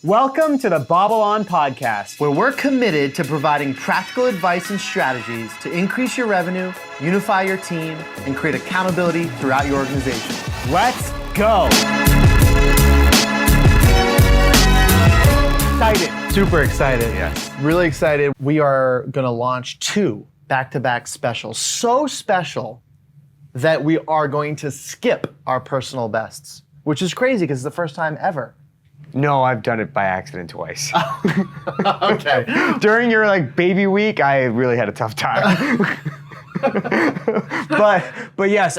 Welcome to the BobbleOn podcast, where we're committed to providing practical advice and strategies to increase your revenue, unify your team, and create accountability throughout your organization. Let's go. Excited. Super excited. Yes. Really excited. We are going to launch 2 back-to-back specials. So special that we are going to skip our personal bests, which is crazy because it's the first time ever. No, I've done it by accident twice. Okay. During your baby week, I really had a tough time. but yes.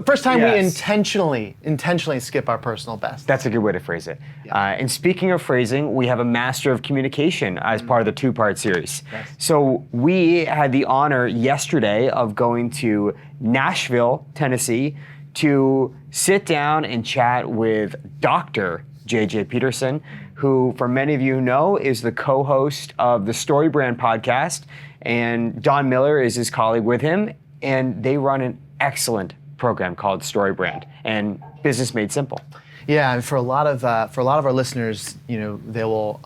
First time yes. we intentionally skip our personal best. That's a good way to phrase it. Yeah. And speaking of phrasing, we have a Master of Communication as part of the 2-part series. Yes. So we had the honor yesterday of going to Nashville, Tennessee, to sit down and chat with Dr. Peterson, who, for many of you know, is the co-host of the StoryBrand podcast, and Don Miller is his colleague with him, and they run an excellent program called StoryBrand and Business Made Simple. Yeah, and for a lot of our listeners, they will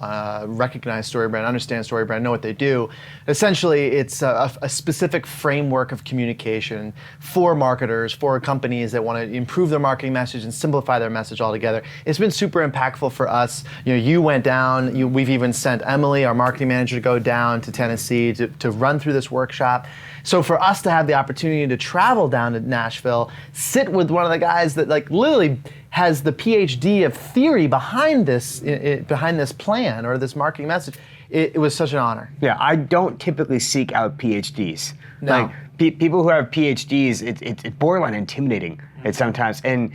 recognize StoryBrand, understand StoryBrand, know what they do. Essentially, it's a specific framework of communication for marketers, for companies that want to improve their marketing message and simplify their message altogether. It's been super impactful for us. You went down. We've even sent Emily, our marketing manager, to go down to Tennessee to run through this workshop. So for us to have the opportunity to travel down to Nashville, sit with one of the guys that literally has the PhD of theory behind this plan or this marketing message, it was such an honor. Yeah, I don't typically seek out PhDs. No. People who have PhDs, it's borderline intimidating at sometimes, and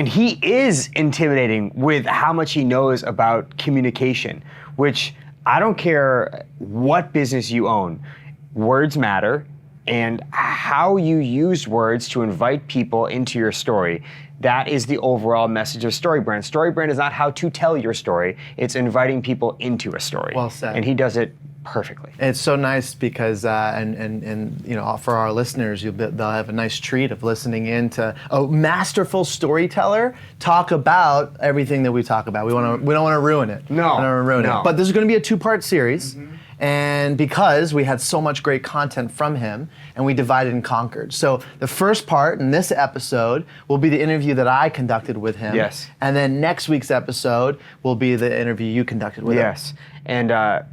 he is intimidating with how much he knows about communication, which I don't care what business you own, words matter. And how you use words to invite people into your story. That is the overall message of StoryBrand. StoryBrand is not how to tell your story, it's inviting people into a story. Well said. And he does it perfectly. And it's so nice because, for our listeners, they'll have a nice treat of listening in to a masterful storyteller talk about everything that we talk about. We don't want to ruin it. No. We don't want to ruin it. But this is going to be a 2-part series. Mm-hmm. And because we had so much great content from him, and we divided and conquered. So the first part in this episode will be the interview that I conducted with him. Yes. And then next week's episode will be the interview you conducted with him. Yes. And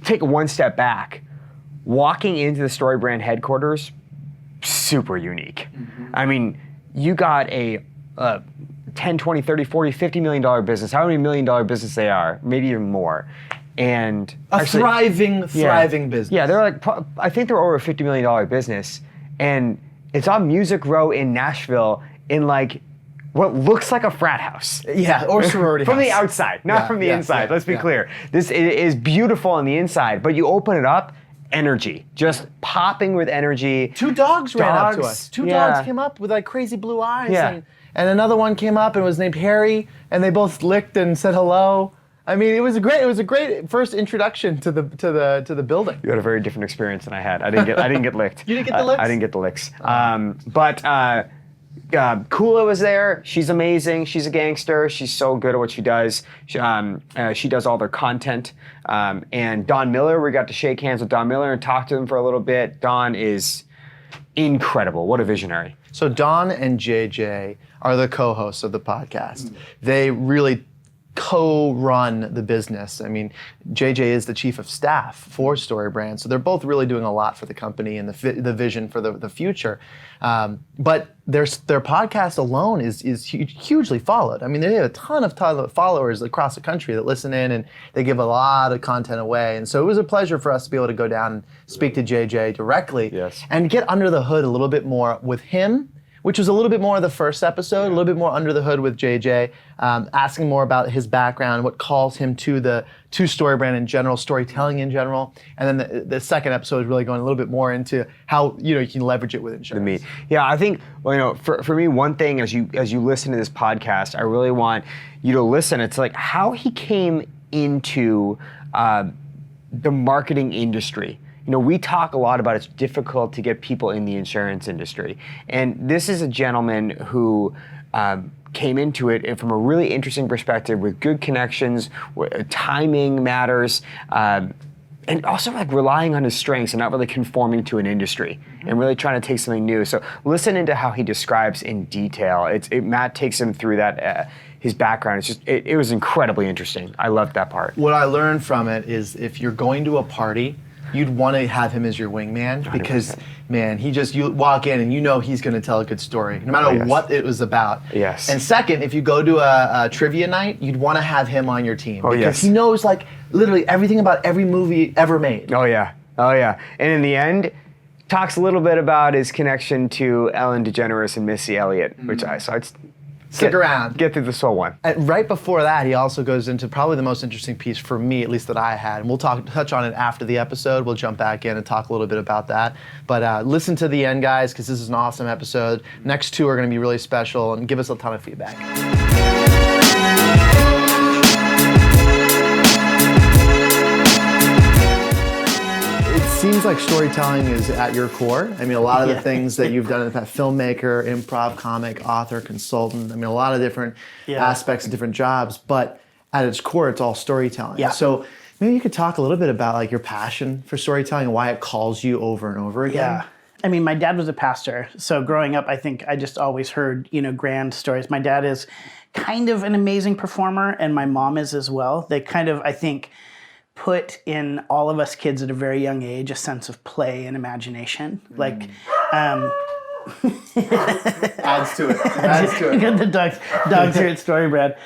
take one step back. Walking into the StoryBrand headquarters, super unique. Mm-hmm. I mean, you got a 10, 20, 30, 40, $50 million business, however many $1 million business they are, maybe even more. And thriving business. Yeah, I think they're over a $50 million business, and it's on Music Row in Nashville in what looks like a frat house. Yeah, or sorority From house. the outside, not from the inside. Let's be clear. It is beautiful on the inside, but you open it up, energy, just popping with energy. 2 dogs ran up to us. 2 dogs came up with crazy blue eyes. Yeah. And another one came up and was named Harry, and they both licked and said hello. I mean, it was a great first introduction to the building. You had a very different experience than I had. I didn't get licked. You didn't get the licks? I didn't get the licks. But Kula was there. She's amazing. She's a gangster. She's so good at what she does. She does all their content. And Don Miller, we got to shake hands with Don Miller and talk to him for a little bit. Don is incredible. What a visionary. So Don and JJ are the co-hosts of the podcast. They really co-run the business. I mean, JJ is the chief of staff for StoryBrand, so they're both really doing a lot for the company and the vision for the future. But their podcast alone is hugely followed. I mean, they have a ton of followers across the country that listen in, and they give a lot of content away. And so it was a pleasure for us to be able to go down and speak to JJ directly. Yes. And get under the hood a little bit more with him, which was a little bit more of the first episode, a little bit more under the hood with JJ, asking more about his background, what calls him to StoryBrand in general, storytelling in general, and then the second episode is really going a little bit more into how you can leverage it with insurance. Yeah, I think for me, one thing as you listen to this podcast, I really want you to listen. It's how he came into the marketing industry. We talk a lot about it's difficult to get people in the insurance industry. And this is a gentleman who came into it from a really interesting perspective with good connections, timing matters, and also like relying on his strengths and not really conforming to an industry and really trying to take something new. So listen into how he describes in detail. Matt takes him through that, his background. It was incredibly interesting. I loved that part. What I learned from it is if you're going to a party, you'd want to have him as your wingman because, 100%. man, you walk in and you know he's going to tell a good story, no matter what it was about. Yes. And second, if you go to a trivia night, you'd want to have him on your team because he knows like literally everything about every movie ever made. Oh yeah. And in the end, talks a little bit about his connection to Ellen DeGeneres and Missy Elliott, which Stick around. Get through this whole one. And right before that, he also goes into probably the most interesting piece for me, at least that I had. And we'll touch on it after the episode. We'll jump back in and talk a little bit about that. But listen to the end, guys, because this is an awesome episode. Next two are going to be really special and give us a ton of feedback. Seems like storytelling is at your core. I mean, a lot of the things that you've done in the past, filmmaker, improv, comic, author, consultant, I mean, a lot of different aspects and different jobs, but at its core, it's all storytelling. Yeah. So maybe you could talk a little bit about like your passion for storytelling and why it calls you over and over again. Yeah. I mean, my dad was a pastor. So growing up, I think I just always heard, grand stories. My dad is kind of an amazing performer and my mom is as well. They kind of, I think, put in all of us kids at a very young age a sense of play and imagination. Like, Adds to it. Adds to it. the dogs here at StoryBrand.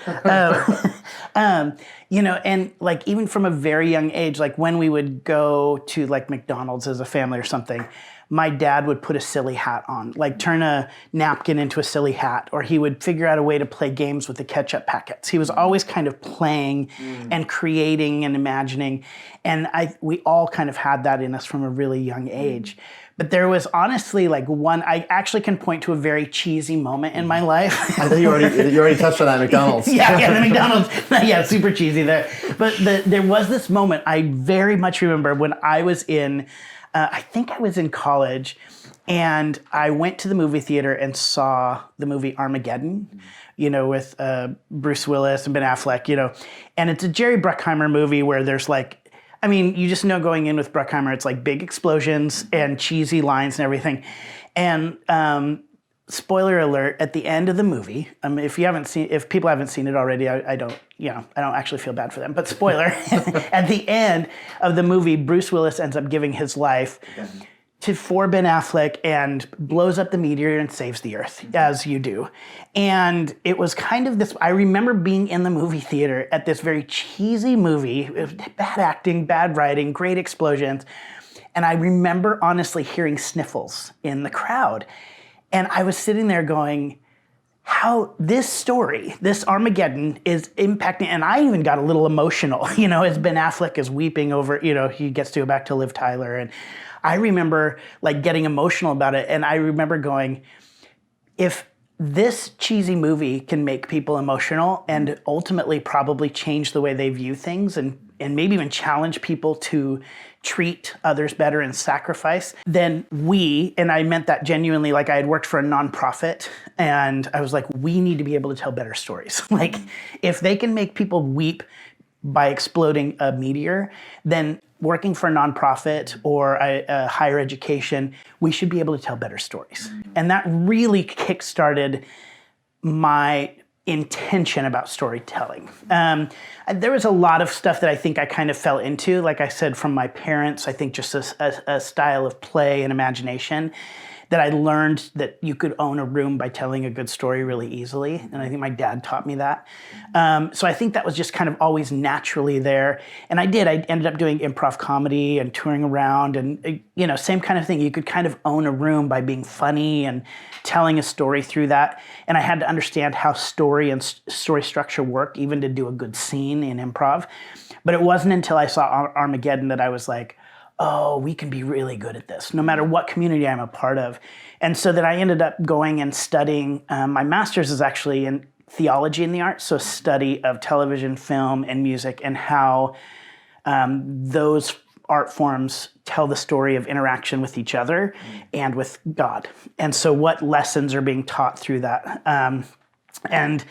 And like even from a very young age, like when we would go to like McDonald's as a family or something, my dad would put a silly hat on, like turn a napkin into a silly hat, or he would figure out a way to play games with the ketchup packets. He was always kind of playing and creating and imagining. And we all kind of had that in us from a really young age. But there was honestly like I actually can point to a very cheesy moment in my life. I thought you already touched on that at McDonald's. Yeah, the McDonald's. Yeah, super cheesy there. But there was this moment I very much remember when I was I think I was in college, and I went to the movie theater and saw the movie Armageddon, with Bruce Willis and Ben Affleck, and it's a Jerry Bruckheimer movie where there's like, I mean, you just know going in with Bruckheimer, it's like big explosions and cheesy lines and everything. And spoiler alert, at the end of the movie, if people haven't seen it already, I don't actually feel bad for them, but spoiler, at the end of the movie, Bruce Willis ends up giving his life for Ben Affleck and blows up the meteor and saves the earth, as you do. And it was kind of this, I remember being in the movie theater at this very cheesy movie, bad acting, bad writing, great explosions. And I remember honestly hearing sniffles in the crowd. And I was sitting there going, how this story, this Armageddon is impacting, and I even got a little emotional, as Ben Affleck is weeping over, he gets to go back to Liv Tyler. And I remember like getting emotional about it. And I remember going, if this cheesy movie can make people emotional and ultimately probably change the way they view things and maybe even challenge people to treat others better and sacrifice, then and I meant that genuinely, like I had worked for a nonprofit and I was like, we need to be able to tell better stories. Like if they can make people weep by exploding a meteor, then working for a nonprofit or a higher education, we should be able to tell better stories. And that really kickstarted my intention about storytelling. There was a lot of stuff that I think I kind of fell into, like I said, from my parents. I think just a style of play and imagination that I learned that you could own a room by telling a good story really easily. And I think my dad taught me that. So I think that was just kind of always naturally there. And I ended up doing improv comedy and touring around and, same kind of thing. You could kind of own a room by being funny and telling a story through that. And I had to understand how story and story structure work, even to do a good scene in improv. But it wasn't until I saw Armageddon that I was like, oh, we can be really good at this, no matter what community I'm a part of. And so that I ended up going and studying, my master's is actually in theology in the arts, so study of television, film, and music, and how those art forms tell the story of interaction with each other and with God. And so what lessons are being taught through that. And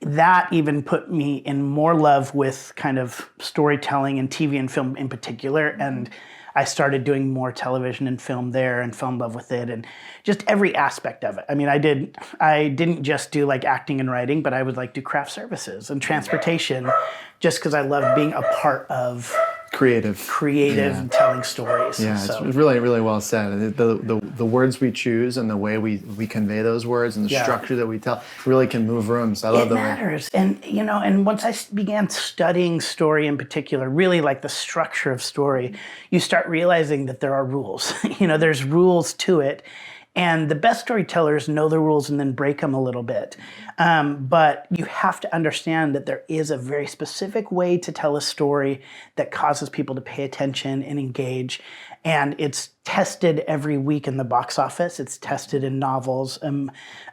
that even put me in more love with kind of storytelling and TV and film in particular. And I started doing more television and film there and fell in love with it and just every aspect of it. I mean, I didn't just do like acting and writing, but I would like do craft services and transportation just because I loved being a part of creative and telling stories. Yeah, so. It's really, really well said. The words we choose and the way we convey those words and the structure that we tell really can move rooms. I love the way. It matters. And, and once I began studying story in particular, really like the structure of story, you start realizing that there are rules. There's rules to it. And the best storytellers know the rules and then break them a little bit. But you have to understand that there is a very specific way to tell a story that causes people to pay attention and engage. And it's tested every week in the box office. It's tested in novels.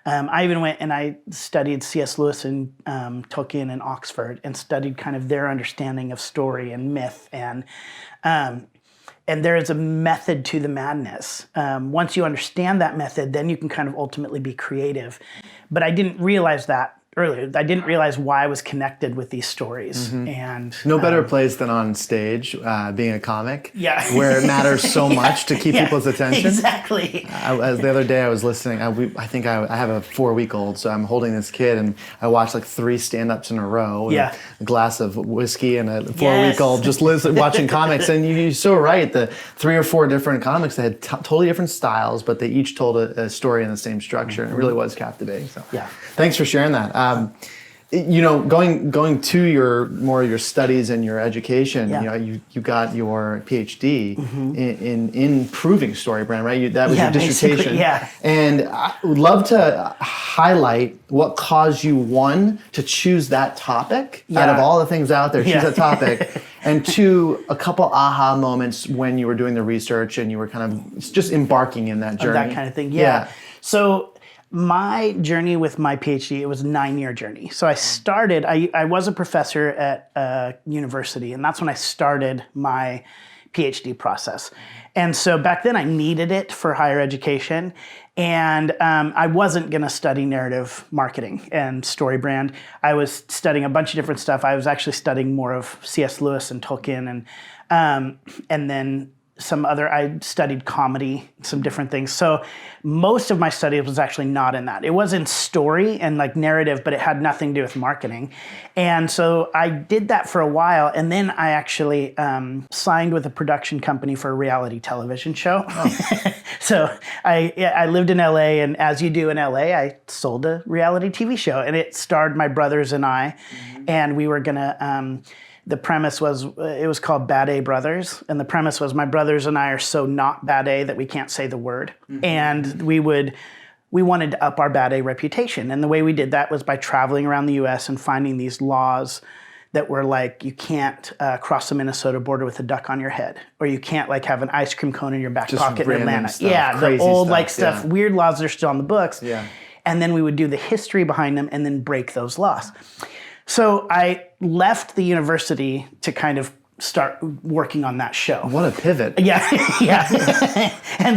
I even went and I studied C.S. Lewis and Tolkien in Oxford and studied kind of their understanding of story and myth. And there is a method to the madness. Once you understand that method, then you can kind of ultimately be creative. But I didn't realize that earlier. I didn't realize why I was connected with these stories. And no better place than on stage, being a comic, Yeah. where it matters so much to keep people's attention. Exactly. As the other day I was listening, I think I have a 4-week-old, so I'm holding this kid and I watched like 3 stand-ups in a row with a glass of whiskey and a 4-week-old just watching comics. And you're so right, the 3 or 4 different comics that had totally different styles, but they each told a story in the same structure, and it really was captivating. So thanks for sharing that. Going to your studies and your education, you got your PhD in improving StoryBrand, right? That was your dissertation. And I would love to highlight what caused you, 1, to choose that topic out of all the things out there, choose that topic, and 2, a couple aha moments when you were doing the research and you were kind of just embarking in that journey. That kind of thing, So my journey with my PhD, it was a 9-year journey. So I started, I was a professor at university, and that's when I started my PhD process. And so back then I needed it for higher education, and I wasn't gonna study narrative marketing and StoryBrand. I was studying a bunch of different stuff. I was actually studying more of C.S. Lewis and Tolkien, and then I studied comedy, some different things. So most of my study was actually not in that. It was in story and like narrative, but it had nothing to do with marketing. And so I did that for a while. And then I actually signed with a production company for a reality television show. So I lived in LA, and as you do in LA, I sold a reality TV show, and it starred my brothers and I, and we were gonna, the premise was, it was called Bad A Brothers. And the premise was my brothers and I are so not bad A that we can't say the word. And we wanted to up our bad A reputation. And the way we did that was by traveling around the US and finding these laws that were like, you can't cross the Minnesota border with a duck on your head, or you can't like have an ice cream cone in your back pocket in Atlanta. Stuff, the old stuff, weird laws that are still on the books. And then we would do the history behind them and then break those laws. So I left the university to kind of start working on that show. What a pivot. And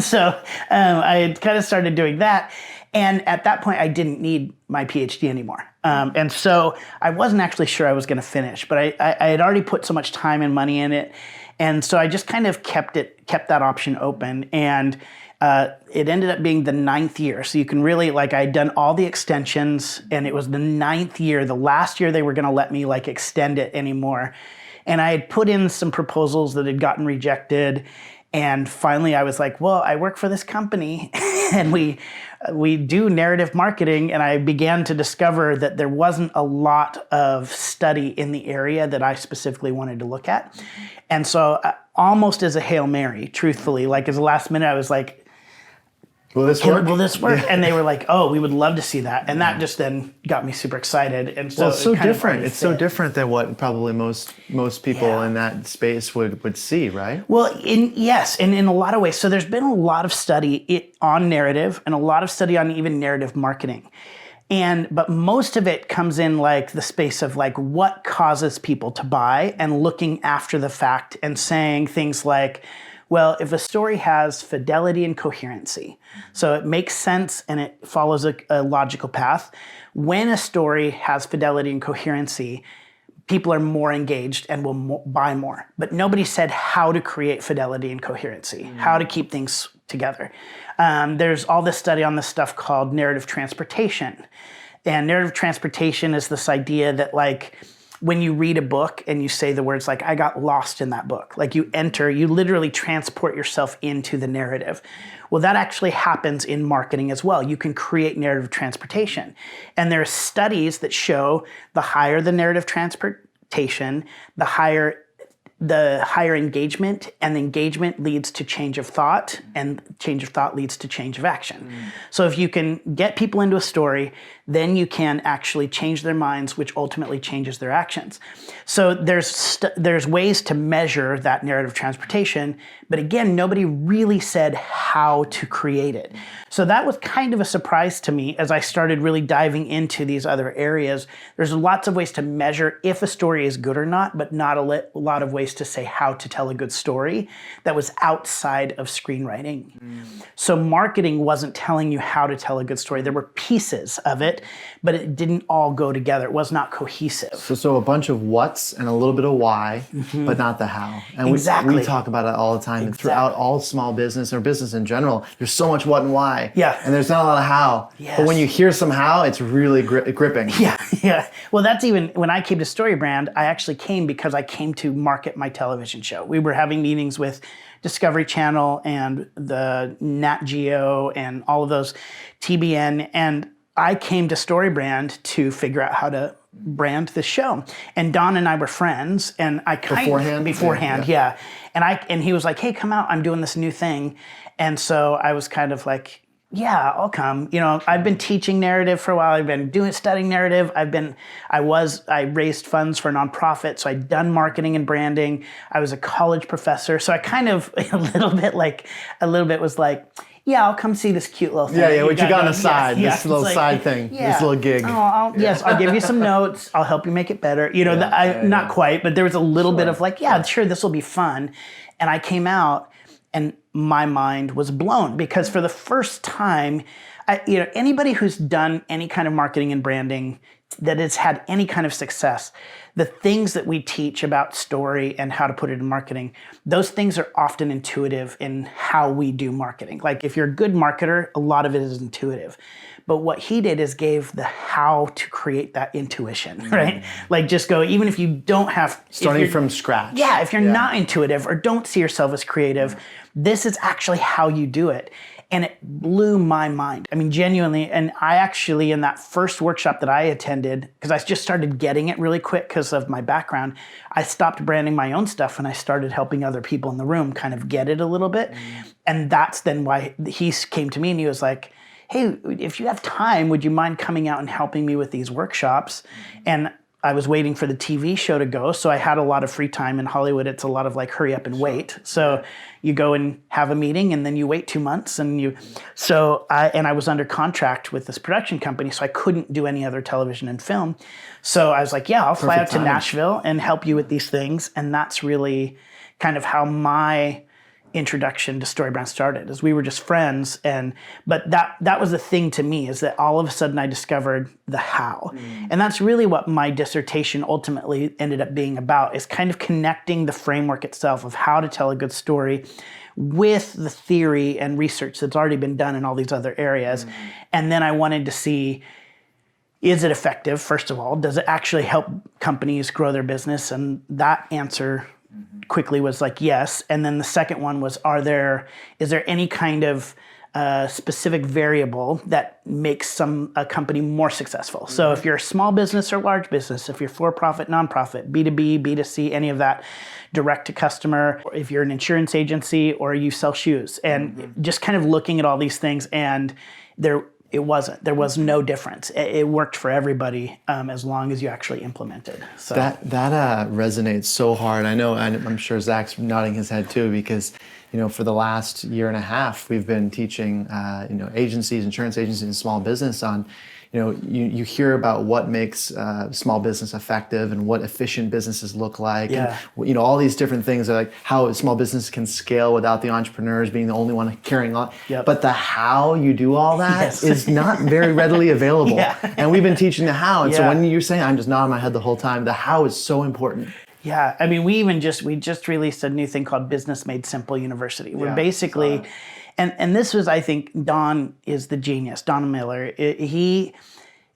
so I kind of started doing that. And at that point, I didn't need my PhD anymore. And so I wasn't actually sure I was going to finish, but I had already put so much time and money in it. And so I just kind of kept that option open. And it ended up being the 9th year. So you can really, I'd done all the extensions, and it was the 9th year, the last year they were gonna let me extend it anymore. And I had put in some proposals that had gotten rejected. And finally I was like, well, I work for this company and we do narrative marketing. And I began to discover that there wasn't a lot of study in the area that I specifically wanted to look at. And so almost as a Hail Mary, truthfully, as a last minute, I was like, will this work? Will this work? And they were like, oh, we would love to see that. And that just then got me super excited. And so it's so different. It's so different than what probably most people in that space would see, right? Well, in a lot of ways. So there's been a lot of study on narrative and a lot of study on even narrative marketing. But most of it comes in the space of what causes people to buy, and looking after the fact and saying things like, Well, if a story has fidelity and coherency, so it makes sense and it follows a logical path, when a story has fidelity and coherency, people are more engaged and will buy more. But nobody said how to create fidelity and coherency, how to keep things together. There's all this study on this stuff called narrative transportation. And narrative transportation is this idea that like when you read a book and you say the words like, I got lost in that book, like you literally transport yourself into the narrative. Well, that actually happens in marketing as well. You can create narrative transportation. And there are studies that show the higher the narrative transportation, the higher engagement, and engagement leads to change of thought, and change of thought leads to change of action. So if you can get people into a story, then you can actually change their minds, which ultimately changes their actions. So there's ways to measure that narrative transportation, but again, nobody really said how to create it. So that was kind of a surprise to me as I started really diving into these other areas. There's lots of ways to measure if a story is good or not, but not a lot of ways to say how to tell a good story that was outside of screenwriting. So marketing wasn't telling you how to tell a good story. There were pieces of it, but it didn't all go together. It was not cohesive. So a bunch of what's and a little bit of why, but not the how. And Exactly. we talk about it all the time. And throughout all small business or business in general, there's so much what and why. Yeah. And there's not a lot of how. Yes. But when you hear some how, it's really gripping. Yeah. Well, that's even when I came to StoryBrand, I actually came because I came to market my television show. We were having meetings with Discovery Channel and the Nat Geo and all of those, TBN, and I came to StoryBrand to figure out how to brand the show. And Don and I were friends, and I beforehand, yeah. And he was like, "Hey, come out! I'm doing this new thing," and so I was kind of like, yeah, I'll come. You know, I've been teaching narrative for a while. I've been studying narrative. I raised funds for a nonprofit. So I'd done marketing and branding. I was a college professor. So I kind of a little bit was like, yeah, I'll come see this cute little thing. Yeah, what you got on the side, yes, this little side thing, this little gig. Oh, yes, I'll give you some notes. I'll help you make it better. You know, not quite, but there was a little bit of like, sure, this will be fun. And I came out and my mind was blown because for the first time, anybody who's done any kind of marketing and branding that has had any kind of success, the things that we teach about story and how to put it in marketing, those things are often intuitive in how we do marketing. Like if you're a good marketer, a lot of it is intuitive. But what he did is gave the how to create that intuition, right? Like just go, even if you don't have... Starting from scratch. Yeah, if you're not intuitive or don't see yourself as creative, this is actually how you do it. And it blew my mind. I mean, genuinely. And I actually, in that first workshop that I attended, because I just started getting it really quick because of my background, I stopped branding my own stuff and I started helping other people in the room kind of get it a little bit. And that's then why he came to me and he was like, hey, if you have time, would you mind coming out and helping me with these workshops? And I was waiting for the TV show to go, so I had a lot of free time. In Hollywood, it's a lot of like hurry up and wait. So you go and have a meeting, and then you wait 2 months, and I was under contract with this production company, so I couldn't do any other television and film. So I was like, yeah, I'll fly out to Nashville and help you with these things, and that's really kind of how my introduction to StoryBrand started, as we were just friends. But that was the thing to me, is that all of a sudden I discovered the how. And that's really what my dissertation ultimately ended up being about, is kind of connecting the framework itself of how to tell a good story with the theory and research that's already been done in all these other areas. And then I wanted to see, is it effective, first of all? Does it actually help companies grow their business? And that answer quickly was like, yes. And then the second one was, is there any kind of specific variable that makes a company more successful? So if you're a small business or large business, if you're for-profit, nonprofit, B2B, B2C, any of that, direct to customer, or if you're an insurance agency or you sell shoes, and just kind of looking at all these things, and there was no difference. It worked for everybody as long as you actually implemented. So that resonates so hard. I know, and I'm sure Zach's nodding his head too, because for the last year and a half, we've been teaching agencies, insurance agencies, and small business on you hear about what makes small business effective and what efficient businesses look like, Yeah. and all these different things, like how a small business can scale without the entrepreneurs being the only one carrying on. Yep. But the how you do all that Yes. is not very readily available. Yeah. And we've been teaching the how. And so Yeah. when you're saying, I'm just nodding my head the whole time, the how is so important. Yeah, I mean, we just released a new thing called Business Made Simple University. We're Yeah, basically, saw and this was, I think, Don is the genius. Don Miller. He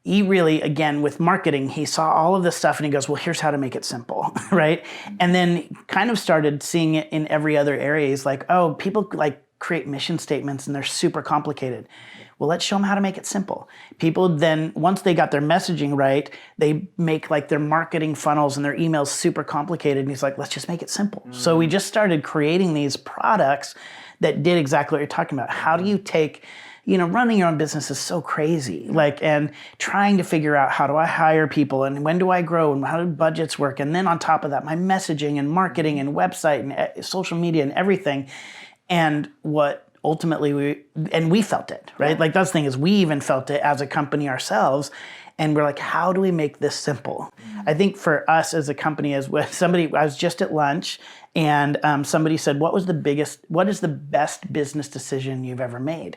really, again, with marketing, he saw all of this stuff and he goes, well, here's how to make it simple, right? And then kind of started seeing it in every other area. He's like, oh, people like create mission statements and they're super complicated. Well, let's show them how to make it simple. People then, once they got their messaging right, they make like their marketing funnels and their emails super complicated. And he's like, let's just make it simple. So we just started creating these products that did exactly what you're talking about. How do you take, running your own business is so crazy. And trying to figure out, how do I hire people and when do I grow and how do budgets work? And then on top of that, my messaging and marketing and website and social media and everything. And what ultimately we felt it, right? Like that's the thing is we even felt it as a company ourselves. And we're like, how do we make this simple? I think for us as a company, I was just at lunch and somebody said, what is the best business decision you've ever made?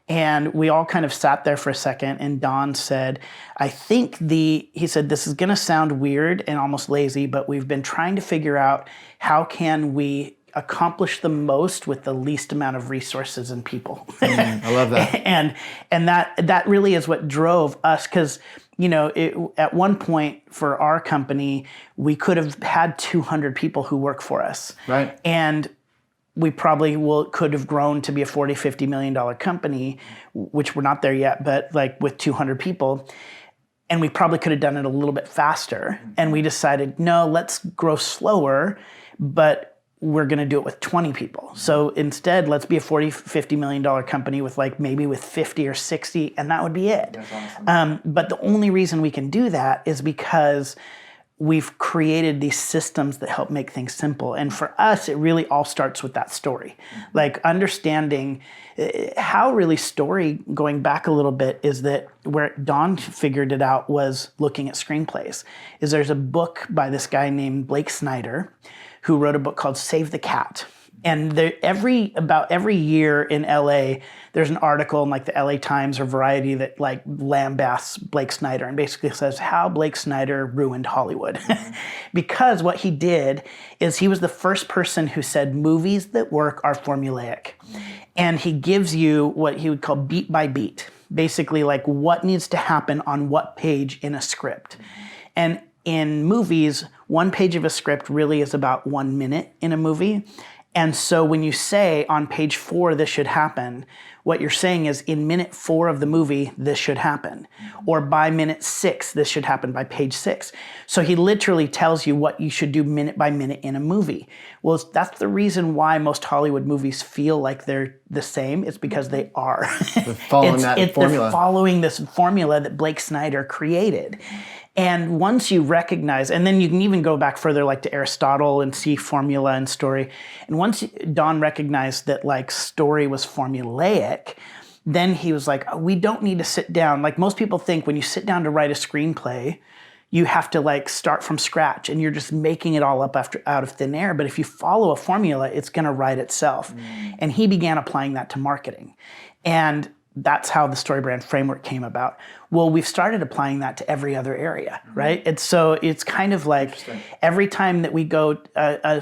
And we all kind of sat there for a second and Don said, he said, this is gonna sound weird and almost lazy, but we've been trying to figure out how can we accomplish the most with the least amount of resources and people. I love that. and that really is what drove us, because at one point for our company, we could have had 200 people who work for us. Right. And we probably could have grown to be a $40, $50 million company, which we're not there yet, but like with 200 people. And we probably could have done it a little bit faster. And we decided, no, let's grow slower, but we're going to do it with 20 people. So instead, let's be a $40, $50 million company with maybe with 50 or 60, and that would be it. That's awesome. But the only reason we can do that is because we've created these systems that help make things simple. And for us, it really all starts with that story. Like understanding how really story, going back a little bit, is that where Don figured it out was looking at screenplays. There's a book by this guy named Blake Snyder, who wrote a book called Save the Cat. And about every year in LA, there's an article in the LA Times or Variety that lambasts Blake Snyder and basically says how Blake Snyder ruined Hollywood. Because what he did is he was the first person who said movies that work are formulaic. And he gives you what he would call beat by beat, basically what needs to happen on what page in a script. And in movies, one page of a script really is about 1 minute in a movie. And so when you say on page 4, this should happen, what you're saying is in minute 4 of the movie, this should happen. Or by minute 6, this should happen by page 6. So he literally tells you what you should do minute by minute in a movie. Well, that's the reason why most Hollywood movies feel like they're the same. It's because they are. They're following that formula. They're following this formula that Blake Snyder created. And once you recognize, and then you can even go back further to Aristotle and see formula and story. And once Don recognized that story was formulaic, then he was like, oh, we don't need to sit down. Most people think when you sit down to write a screenplay, you have to start from scratch and you're just making it all up out of thin air. But if you follow a formula, it's gonna write itself. And he began applying that to marketing. And that's how the StoryBrand framework came about. Well, we've started applying that to every other area, right? And so it's kind of every time that we go,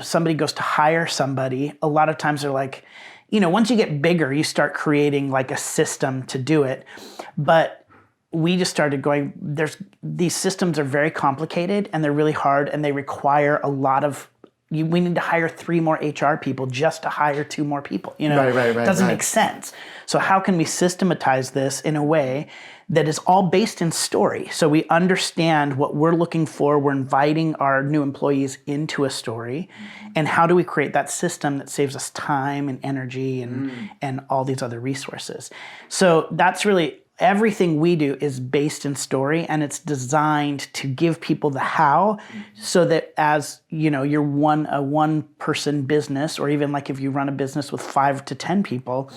somebody goes to hire somebody, a lot of times they're once you get bigger, you start creating a system to do it. But we just started going, these systems are very complicated and they're really hard and they require a lot of, we need to hire 3 more HR people just to hire 2 more people. Right, it doesn't make sense. So how can we systematize this in a way that is all based in story? So we understand what we're looking for. We're inviting our new employees into a story. And how do we create that system that saves us time and energy and all these other resources? So that's really everything we do is based in story, and it's designed to give people the how, so that as you're a one person business, or even like if you run a business with 5 to 10 people,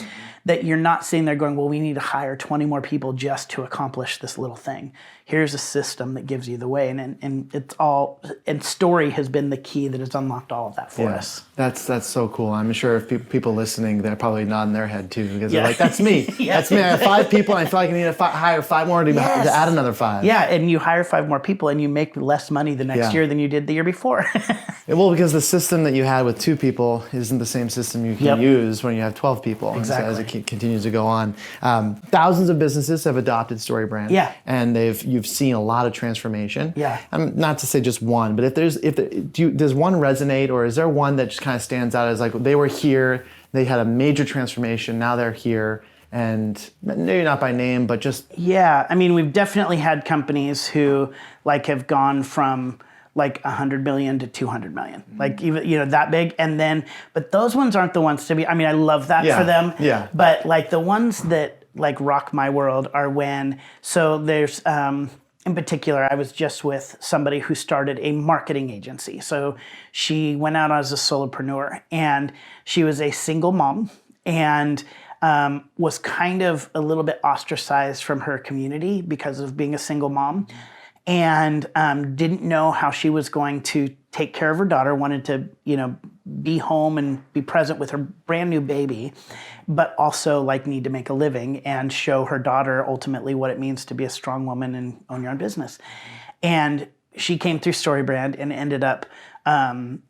that you're not sitting there going, well, we need to hire 20 more people just to accomplish this little thing. Here's a system that gives you the way, and it's all, and story has been the key that has unlocked all of that for us. That's so cool. I'm sure if people listening, they're probably nodding their head too, because they're like, that's me. That's me. I have 5 people, and I feel like I need to hire 5 more to add another 5. Yeah, and you hire 5 more people, and you make less money the next year than you did the year before. Well, because the system that you had with 2 people isn't the same system you can use when you have 12 people. Exactly. As it continues to go on, thousands of businesses have adopted StoryBrand. Yeah. And you've seen a lot of transformation. Yeah. Not to say just one, but does one resonate, or is there one that just kind of stands out as like, they were here, they had a major transformation, now they're here, and maybe not by name, but just... Yeah, I mean, we've definitely had companies who like have gone from like 100 million to 200 million, like even that big, and then, but those ones aren't the ones to be. I mean, I love that for them. Yeah. But like the ones that like rock my world are when. So there's in particular, I was just with somebody who started a marketing agency. So she went out as a solopreneur, and she was a single mom, and was kind of a little bit ostracized from her community because of being a single mom. And didn't know how she was going to take care of her daughter, wanted to, be home and be present with her brand new baby, but also like need to make a living and show her daughter ultimately what it means to be a strong woman and own your own business. And she came through StoryBrand and ended up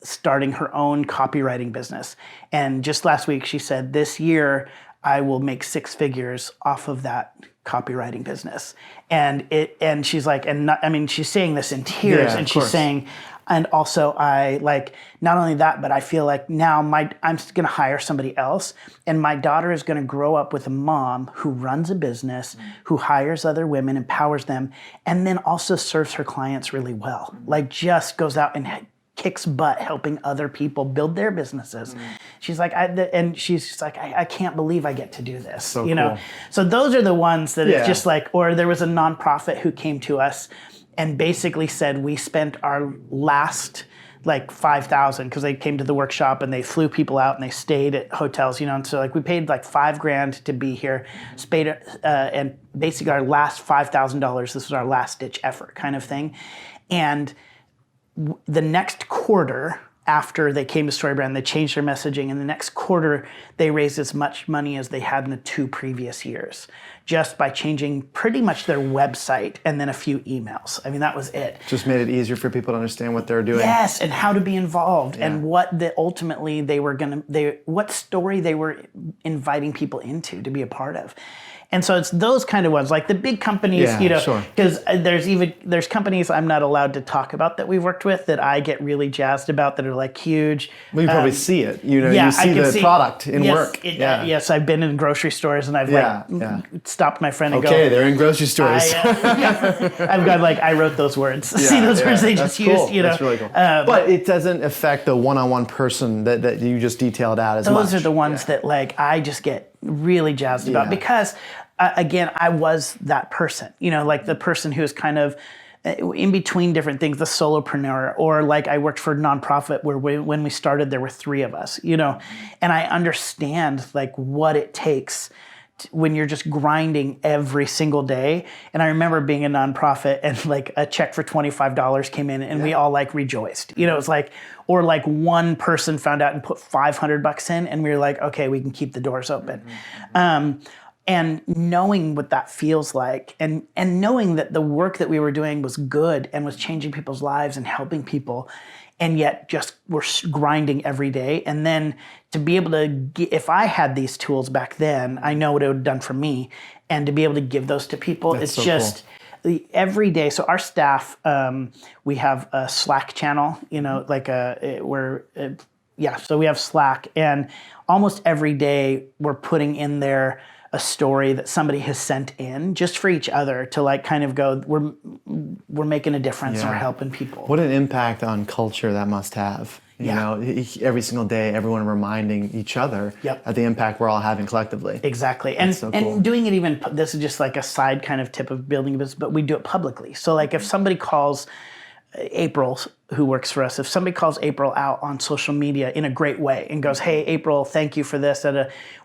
starting her own copywriting business. And just last week she said, this year I will make 6 figures off of that copywriting business. And she's like, she's saying this in tears, and she's saying, and also I like, not only that, but I feel like now I'm going to hire somebody else, and my daughter is going to grow up with a mom who runs a business, who hires other women, empowers them, and then also serves her clients really well. Like just goes out and kicks butt helping other people build their businesses. She's like, I can't believe I get to do this. So cool. So those are the ones that it's just like, or there was a nonprofit who came to us and basically said, we spent our last like $5,000, because they came to the workshop and they flew people out and they stayed at hotels, and so like we paid like $5,000 to be here, and basically our last $5,000, this was our last ditch effort kind of thing. And the next quarter, after they came to StoryBrand, they changed their messaging, and the next quarter they raised as much money as they had in the 2 previous years, just by changing pretty much their website and then a few emails. I mean, that was it. Just made it easier for people to understand what they're doing. Yes, and how to be involved, and what ultimately what story they were inviting people into to be a part of. And so it's those kind of ones, like the big companies, because there's companies I'm not allowed to talk about that we've worked with that I get really jazzed about, that are like huge. Well, you probably see it, you see the product in work. Yes, I've been in grocery stores, and I've stopped my friend and go, okay, they're in grocery stores. I've got like, I wrote those words. See those words they just used, That's really cool. But it doesn't affect the one-on-one person that you just detailed out as much. Those are the ones that like I just get really jazzed about, because again, I was that person, like the person who's kind of in between different things, the solopreneur, or like I worked for a nonprofit where when we started, there were 3 of us, and I understand like what it takes when you're just grinding every single day. And I remember being a nonprofit, and like a check for $25 came in, and we all like rejoiced. It was like, or like one person found out and put $500 in, and we were like, okay, we can keep the doors open. And knowing what that feels like, and knowing that the work that we were doing was good and was changing people's lives and helping people, and yet just we're grinding every day. And then to be able to, if I had these tools back then, I know what it would have done for me, and to be able to give those to people, it's so just cool. Every day. So our staff, we have a Slack channel, so we have Slack, and almost every day we're putting in there a story that somebody has sent in, just for each other to like kind of go, we're making a difference, and we're helping people. What an impact on culture that must have. You know, every single day, everyone reminding each other of the impact we're all having collectively. Exactly. And so cool. and doing it even, this is just like a side kind of tip of building a business, but we do it publicly. So like if somebody calls April, who works for us, if somebody calls April out on social media in a great way and goes, hey, April, thank you for this,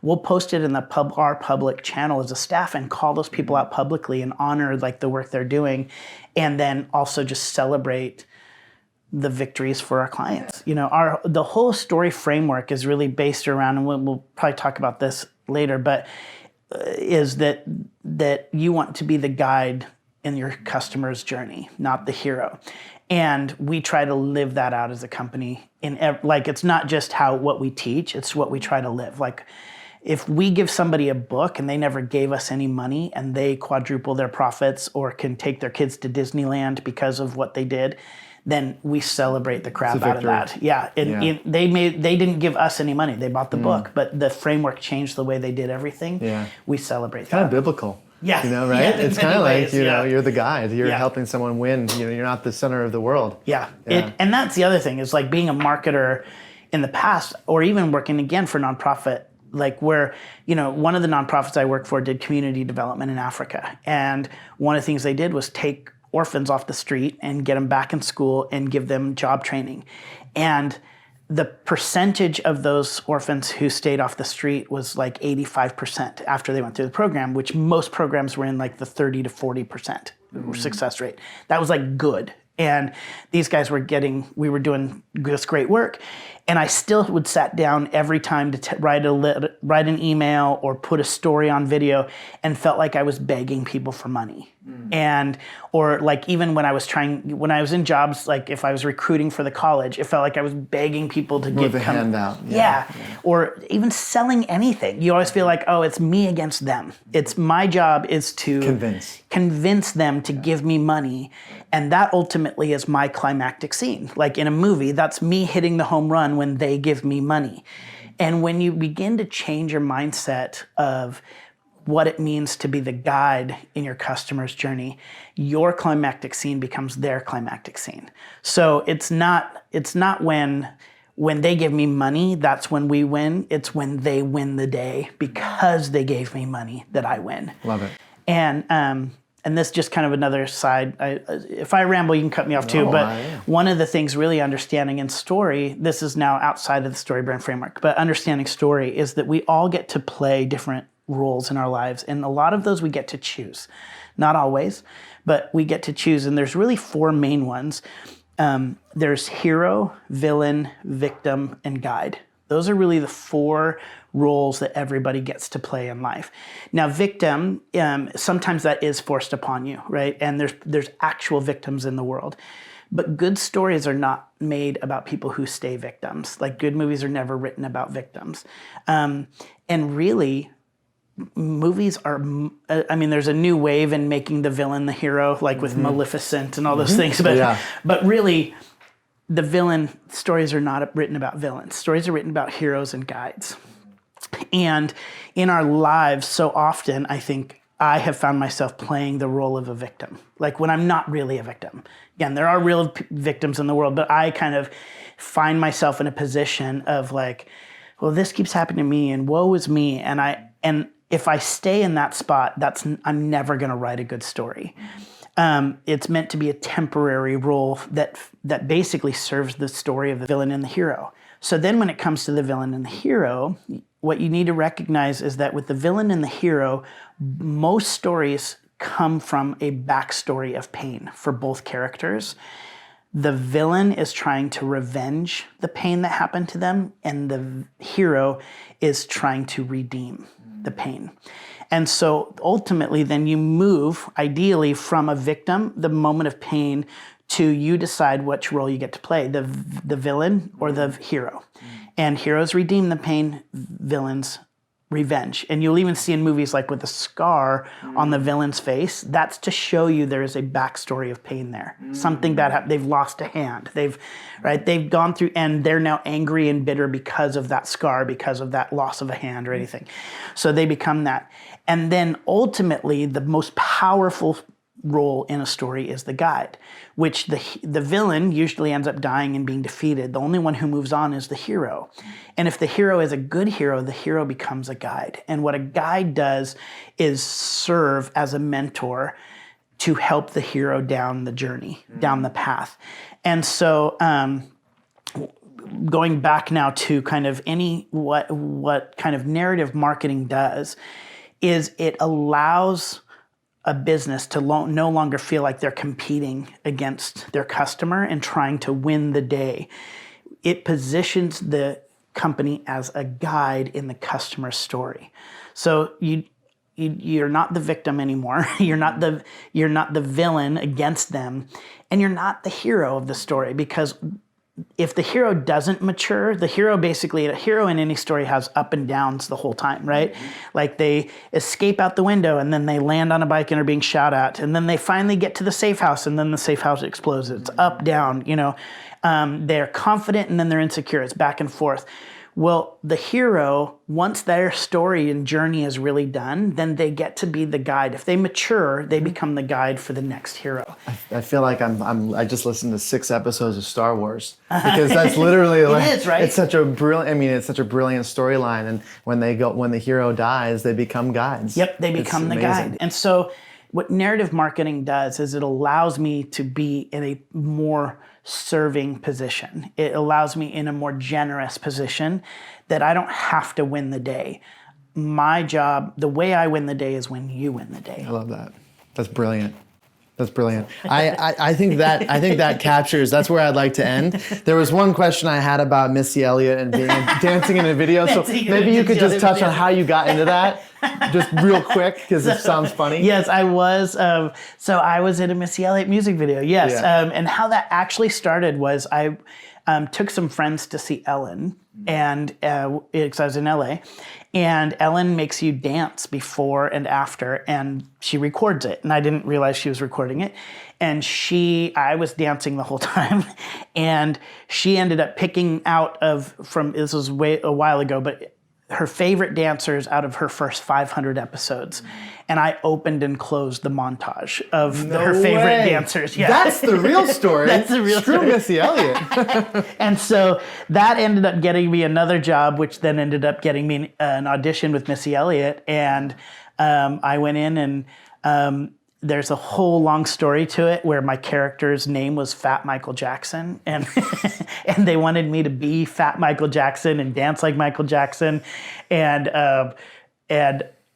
we'll post it in our public channel as a staff and call those people out publicly and honor like the work they're doing, and then also just celebrate the victories for our clients. You know, the whole story framework is really based around, and we'll probably talk about this later, but is that you want to be the guide in your customer's journey, not the hero. And we try to live that out as a company. Like it's not just what we teach, it's what we try to live. Like if we give somebody a book and they never gave us any money and they quadruple their profits or can take their kids to Disneyland because of what they did, then we celebrate the crap out of that. Yeah, they didn't give us any money. They bought the book, but the framework changed the way they did everything. Yeah, we celebrate that. Kind of biblical. Yeah, you know, right? Yeah, it's kind of like you know, you're the guide. You're helping someone win. You know, you're not the center of the world. Yeah, and that's the other thing is like being a marketer in the past, or even working again for nonprofit. Like where, you know, one of the nonprofits I worked for did community development in Africa, and one of the things they did was take orphans off the street and get them back in school and give them job training. And the percentage of those orphans who stayed off the street was like 85% after they went through the program, which most programs were in like the 30 to 40% success rate. That was like good. And these guys we were doing this great work. And I still would sat down every time to write an email or put a story on video and felt like I was begging people for money. Or like even when I was in jobs, like if I was recruiting for the college, it felt like I was begging people to give a handout. Yeah. Or even selling anything. You always feel like, oh, it's me against them. It's my job is to convince them to give me money. And that ultimately is my climactic scene. Like in a movie, that's me hitting the home run when they give me money. And when you begin to change your mindset of what it means to be the guide in your customer's journey, your climactic scene becomes their climactic scene. So it's not when they give me money, that's when we win. It's when they win the day because they gave me money that I win. Love it. And this just kind of another side. If I ramble, you can cut me off too. One of the things really understanding in story, this is now outside of the StoryBrand framework, but understanding story is that we all get to play different roles in our lives. And a lot of those we get to choose. Not always, but we get to choose. And there's really 4 main ones. There's hero, villain, victim, and guide. Those are really the 4 roles that everybody gets to play in life. Now, victim, sometimes that is forced upon you, right? And there's actual victims in the world. But good stories are not made about people who stay victims. Like good movies are never written about victims. And really, movies are, there's a new wave in making the villain the hero, like with Maleficent and all those things. But really, the villain stories are not written about villains. Stories are written about heroes and guides. And in our lives, so often, I think I have found myself playing the role of a victim, like when I'm not really a victim. Again, there are real victims in the world, but I kind of find myself in a position of like, well, this keeps happening to me, and woe is me. And if I stay in that spot, I'm never going to write a good story. It's meant to be a temporary role that basically serves the story of the villain and the hero. So then when it comes to the villain and the hero, what you need to recognize is that with the villain and the hero, most stories come from a backstory of pain for both characters. The villain is trying to revenge the pain that happened to them, and the hero is trying to redeem the pain. And so ultimately, then you move, ideally, from a victim, the moment of pain, to you decide which role you get to play, the villain or the hero. And heroes redeem the pain, villains revenge. And you'll even see in movies like with a scar on the villain's face, that's to show you there is a backstory of pain there. Something bad happened. They've lost a hand. They've gone through, and they're now angry and bitter because of that scar, because of that loss of a hand or anything. So they become that. And then ultimately, the most powerful role in a story is the guide, which the villain usually ends up dying and being defeated. The only one who moves on is the hero. And if the hero is a good hero, the hero becomes a guide. And what a guide does is serve as a mentor to help the hero down the journey, down the path. And so going back now to kind of what kind of narrative marketing does is it allows a business to no longer feel like they're competing against their customer and trying to win the day. It positions the company as a guide in the customer's story. So you're not the victim anymore. You're not the villain against them, and you're not the hero of the story, because if the hero doesn't mature, a hero in any story has up and downs the whole time, right? Like they escape out the window and then they land on a bike and are being shot at, and then they finally get to the safe house and then the safe house explodes. It's up, down, they're confident and then they're insecure. It's back and forth. Well, the hero, once their story and journey is really done, then they get to be the guide. If they mature, they become the guide for the next hero. I feel like I just listened to 6 episodes of Star Wars, because that's literally like, it is, right? It's such a brilliant. It's such a brilliant storyline, and when the hero dies, they become guides. Yep, they become the guide. And so, what narrative marketing does is it allows me to be in a more serving position. It allows me in a more generous position that I don't have to win the day. My job, the way I win the day, is when you win the day. I love that. That's brilliant. That's brilliant. I think that captures. That's where I'd like to end. There was one question I had about Missy Elliott and being dancing in a video. So maybe you could just touch on how you got into that, just real quick, because it sounds funny. Yes, I was. So I was in a Missy Elliott music video. Yes, Yeah. And how that actually started was I took some friends to see Ellen, and because I was in LA, and Ellen makes you dance before and after, and she records it, and I didn't realize she was recording it, and I was dancing the whole time, and she ended up picking out this was a while ago, but her favorite dancers out of her first 500 episodes. And I opened and closed the montage of her favorite dancers. Yeah. That's the real story. That's the real Screw story. Missy Elliott. And so that ended up getting me another job, which then ended up getting me an audition with Missy Elliott. And I went in, and there's a whole long story to it where my character's name was Fat Michael Jackson, and and they wanted me to be Fat Michael Jackson and dance like Michael Jackson, and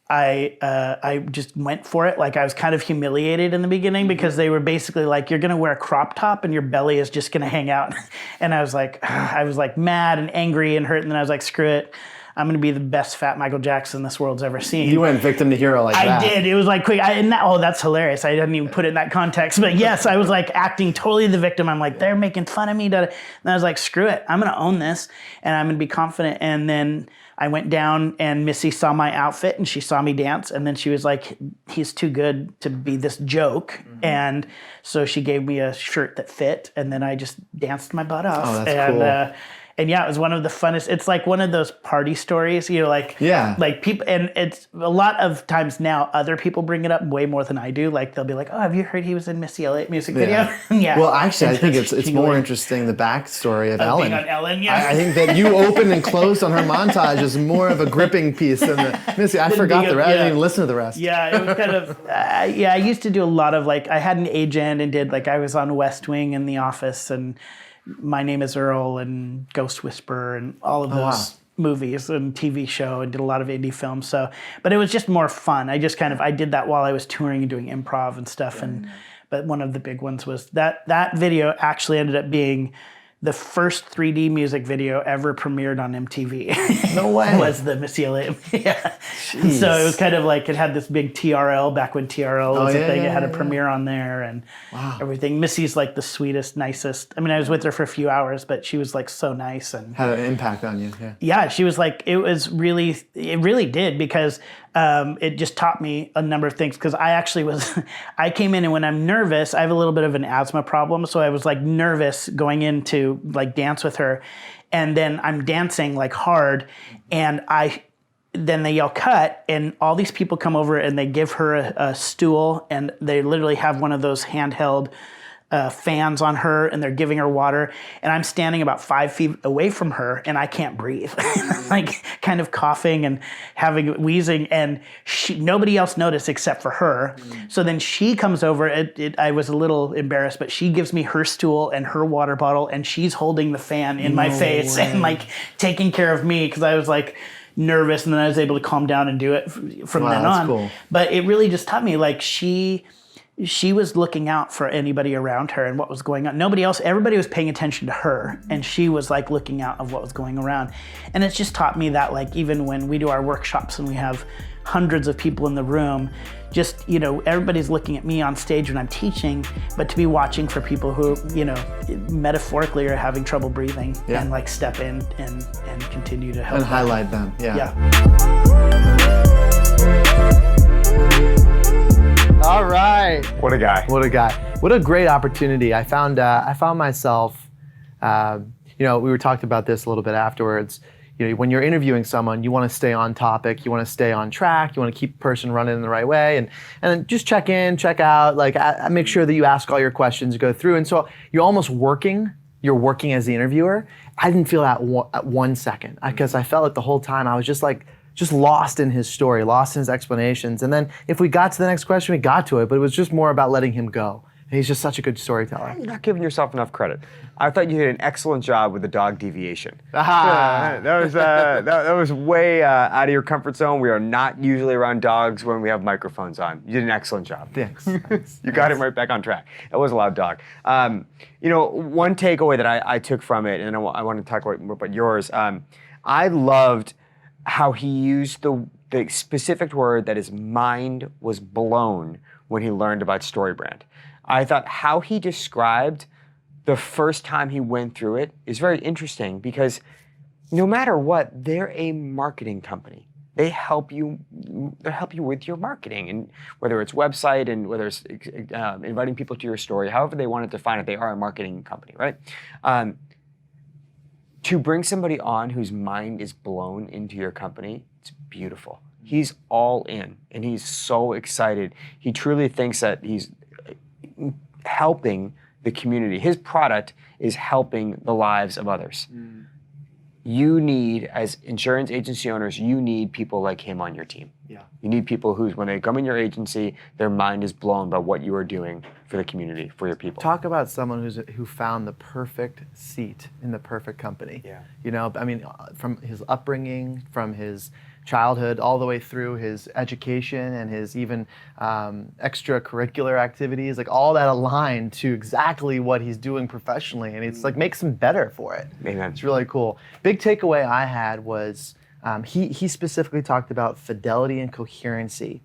I just went for it. Like, I was kind of humiliated in the beginning because they were basically like, you're gonna wear a crop top and your belly is just gonna hang out, and I was like mad and angry and hurt, and then I was like, screw it. I'm going to be the best Fat Michael Jackson this world's ever seen. You went victim to hero like that. I did. It was like quick. That's hilarious. I didn't even put it in that context. But yes, I was like acting totally the victim. I'm like, they're making fun of me. And I was like, screw it. I'm going to own this, and I'm going to be confident. And then I went down, and Missy saw my outfit, and she saw me dance. And then she was like, he's too good to be this joke. Mm-hmm. And so she gave me a shirt that fit. And then I just danced my butt off. Oh, that's cool. And yeah, it was one of the funnest. It's like one of those party stories, like people. And it's a lot of times now, other people bring it up way more than I do. Like, they'll be like, "Oh, have you heard he was in Missy Elliott music video?" Yeah. Well, actually, I think it's more interesting the backstory of Ellen. Being on Ellen, yeah. I think that you opened and closed on her montage is more of a gripping piece than the Missy. I forgot the rest. I didn't even listen to the rest. Yeah, it was kind of. I used to do a lot of I had an agent and did I was on West Wing and The Office and My Name is Earl and Ghost Whisperer and all of those movies and TV show, and did a lot of indie films. So, but it was just more fun. I just I did that while I was touring and doing improv and stuff. But one of the big ones was that video actually ended up being the first 3D music video ever premiered on MTV. No way. Was the Missy Elliott. Yeah. So it was kind of it had this big TRL back when TRL was a thing. It had a premiere on there and everything. Missy's the sweetest, nicest. I mean, I was with her for a few hours, but she was so nice and had an impact on you. Yeah. Yeah, she was it really did, because it just taught me a number of things, because I came in, and when I'm nervous, I have a little bit of an asthma problem. So I was nervous going into dance with her, and then I'm dancing hard, and then they yell cut, and all these people come over and they give her a stool, and they literally have one of those handheld fans on her, and they're giving her water, and I'm standing about 5 feet away from her, and I can't breathe, like kind of coughing and wheezing, and nobody else noticed except for her. So then she comes over. I was a little embarrassed, but she gives me her stool and her water bottle, and she's holding the fan in my face and like taking care of me, because I was like nervous, and then I was able to calm down and do it from then on. Cool. But it really just taught me, like, she was looking out for anybody around her and what was going on. Everybody was paying attention to her, and she was like looking out of what was going around. And it's just taught me that, like, even when we do our workshops and we have hundreds of people in the room, just, everybody's looking at me on stage when I'm teaching, but to be watching for people who, metaphorically are having trouble breathing, and like step in and continue to help and highlight them. Yeah. All right. What a guy. What a guy. What a great opportunity. I found myself, we were talking about this a little bit afterwards. When you're interviewing someone, you want to stay on topic, you want to stay on track, you want to keep the person running in the right way, and then just check in, check out, like make sure that you ask all your questions, go through. And so you're working as the interviewer. I didn't feel that at 1 second, because I felt it the whole time. I was just lost in his story, lost in his explanations. And then if we got to the next question, we got to it, but it was just more about letting him go. And he's just such a good storyteller. You're not giving yourself enough credit. I thought you did an excellent job with the dog deviation. Aha! That was way out of your comfort zone. We are not usually around dogs when we have microphones on. You did an excellent job. Thanks. You got him right back on track. That was a loud dog. One takeaway that I took from it, and I want to talk about yours. I loved how he used the specific word that his mind was blown when he learned about StoryBrand. I thought how he described the first time he went through it is very interesting, because no matter what, they're a marketing company. They help you with your marketing, and whether it's website and whether it's inviting people to your story, however they want to define it, they are a marketing company, right? To bring somebody on whose mind is blown into your company, it's beautiful. He's all in, and he's so excited. He truly thinks that he's helping the community. His product is helping the lives of others. You need, as insurance agency owners, you need people like him on your team. Yeah. You need people who, when they come in your agency, their mind is blown by what you are doing for the community, for your people. Talk about someone who found the perfect seat in the perfect company. Yeah. From his upbringing, from his childhood, all the way through his education and his even extracurricular activities, like all that aligned to exactly what he's doing professionally, and it's like makes him better for it. Amen. It's really cool. Big takeaway I had was he specifically talked about fidelity and coherency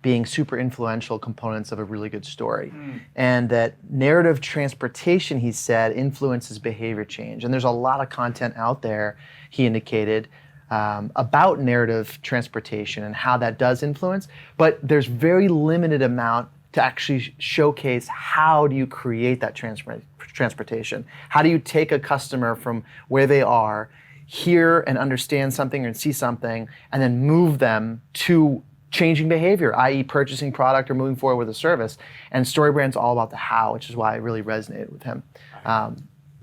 being super influential components of a really good story. And that narrative transportation, he said, influences behavior change. And there's a lot of content out there, he indicated, about narrative transportation and how that does influence, but there's very limited amount to actually showcase how do you create that transportation. How do you take a customer from where they are, hear and understand something and see something, and then move them to changing behavior, i.e. purchasing product or moving forward with a service. And StoryBrand's all about the how, which is why it really resonated with him.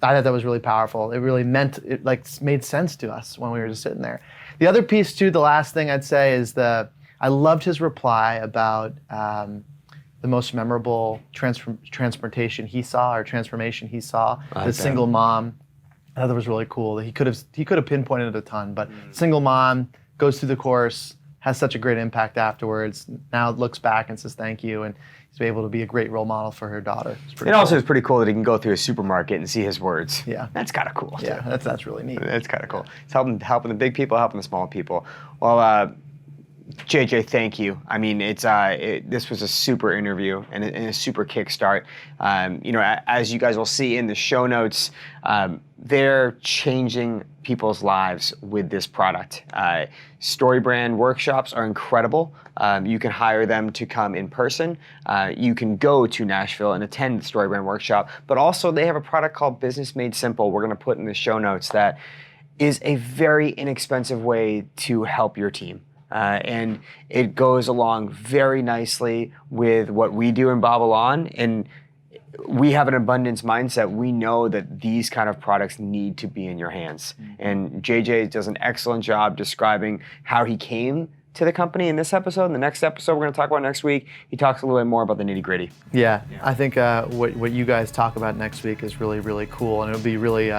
I thought that was really powerful. It really made sense to us when we were just sitting there. The other piece too, the last thing I'd say is I loved his reply about the most memorable transportation he saw, or transformation he saw, the single mom. I thought that was really cool. He could have pinpointed a ton, but single mom goes through the course, has such a great impact afterwards. Now looks back and says thank you, and he's able to be a great role model for her daughter. It also is pretty cool that he can go through a supermarket and see his words. Yeah, that's kind of cool. Yeah, that's really neat. That's kind of cool. It's helping the big people, helping the small people. Well, JJ, thank you. I mean, this was a super interview and a super kickstart. As you guys will see in the show notes, they're changing people's lives with this product. StoryBrand workshops are incredible. You can hire them to come in person. You can go to Nashville and attend the StoryBrand workshop, but also they have a product called Business Made Simple. We're going to put in the show notes that is a very inexpensive way to help your team. And it goes along very nicely with what we do in BobbleOn. And we have an abundance mindset. We know that these kind of products need to be in your hands. And JJ does an excellent job describing how he came to the company in this episode. In the next episode we're going to talk about next week, he talks a little bit more about the nitty gritty. Yeah, I think what you guys talk about next week is really, really cool, and it'll be really,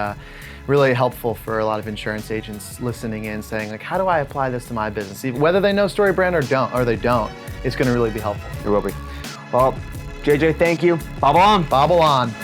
really helpful for a lot of insurance agents listening in, saying like, how do I apply this to my business? Whether they know StoryBrand or they don't, it's going to really be helpful. It will be. Well, JJ, thank you. BobbleOn. BobbleOn.